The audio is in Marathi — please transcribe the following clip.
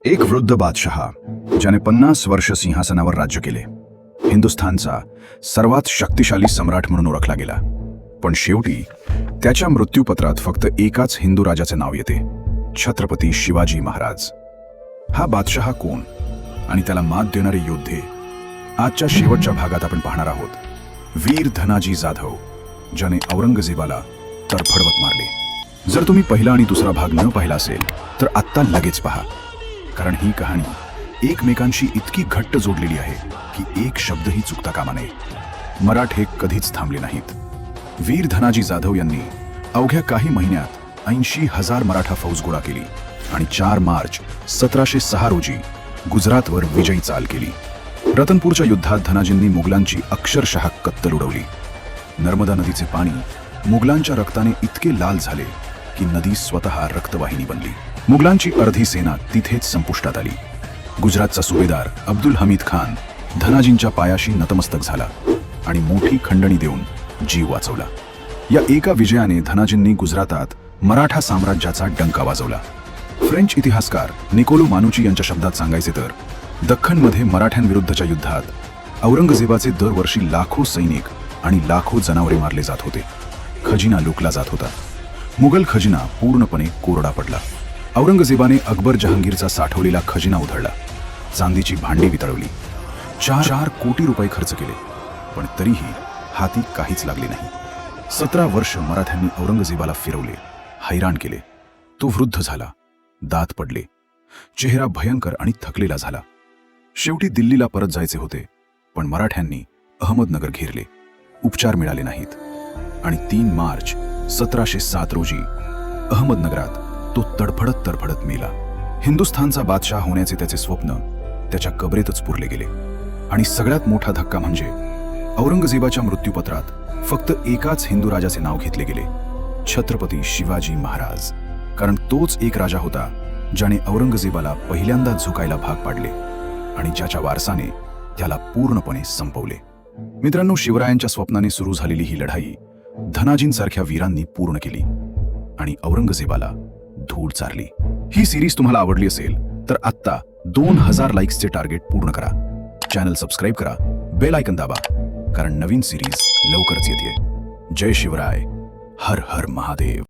एक वृद्ध बादशहा ज्याने 50 वर्ष सिंहासनावर राज्य केले, हिंदुस्थानचा सर्वात शक्तिशाली सम्राट म्हणून ओळखला गेला. पण शेवटी त्याच्या मृत्यूपत्रात फक्त एकाच हिंदू राजाचे नाव येते, छत्रपती शिवाजी महाराज. हा बादशहा कोण आणि त्याला मात देणारे योद्धे आजच्या शेवटच्या भागात आपण पाहणार आहोत. वीर धनाजी जाधव, ज्याने औरंगजेबाला तरफडवत मारले. जर तुम्ही पहिला आणि दुसरा भाग न पाहिला असेल तर आत्ता लगेच पहा, कारण ही कहाणी एकमेकांशी इतकी घट्ट जोडलेली आहे की एक शब्दही चुकता कामा नये. मराठे कधीच थांबले नाहीत. वीर धनाजी जाधव यांनी अवघ्या काही महिन्यात 80,000 मराठा फौज गोळा केली आणि 4 मार्च 1706 रोजी गुजरातवर विजयी चाल केली. रतनपूरच्या युद्धात धनाजींनी मुघलांची अक्षरशः कत्तल उडवली. नर्मदा नदीचे पाणी मुघलांच्या रक्ताने इतके लाल झाले की नदी स्वतः रक्तवाहिनी बनली. मुघलांची अर्धी सेना तिथेच संपुष्टात आली. गुजरातचा सुभेदार अब्दुल हमीद खान धनाजींच्या पायाशी नतमस्तक झाला आणि मोठी खंडणी देऊन जीव वाचवला. या एका विजयाने धनाजींनी गुजरातात मराठा साम्राज्याचा डंका वाजवला. फ्रेंच इतिहासकार निकोलो मानुची यांच्या शब्दात सांगायचे तर दख्खनमध्ये मराठ्यांविरुद्धच्या युद्धात औरंगजेबाचे दरवर्षी लाखो सैनिक आणि लाखो जनावरे मारले जात होते. खजिना लुटला जात होता. मुघल खजिना पूर्णपणे कोरडा पडला. औरंगजेबाने अकबर जहांगीरचा साठवलेला खजिना उधळला. चांदीची भांडी वितळवली. 4 कोटी रुपये खर्च केले, पण तरीही हाती काहीच लागले नाही. 17 वर्ष मराठ्यांनी औरंगजेबाला फिरवले, हैराण केले. तो वृद्ध झाला, दात पडले, चेहरा भयंकर आणि थकलेला झाला. शेवटी दिल्लीला परत जायचे होते, पण मराठ्यांनी अहमदनगर घेरले. उपचार मिळाले नाहीत आणि 3 मार्च 1707 रोजी अहमदनगरात तो तडफडत मेला. हिंदुस्थानचा बादशाह होण्याचे त्याचे स्वप्न त्याच्या कबरेतच पुरले गेले. आणि सगळ्यात मोठा धक्का म्हणजे औरंगजेबाच्या मृत्यूपत्रात फक्त एकाच हिंदू राजाचे नाव घेतले गेले, छत्रपती शिवाजी महाराज. कारण तोच एक राजा होता ज्याने औरंगजेबाला पहिल्यांदा झुकायला भाग पाडले आणि ज्याच्या वारसाने त्याला पूर्णपणे संपवले. मित्रांनो, शिवरायांच्या स्वप्नाने सुरू झालेली ही लढाई धनाजींसारख्या वीरांनी पूर्ण केली आणि औरंगजेबाला धूळ चारली. ही सिरीज तुम्हाला आवडली असेल तर आत्ता 2000 लाईक्सचे टार्गेट पूर्ण करा. चॅनल सबस्क्राईब करा, बेल आयकन दाबा, कारण नवीन सिरीज लवकरच येते. जय शिवराय, हर हर महादेव.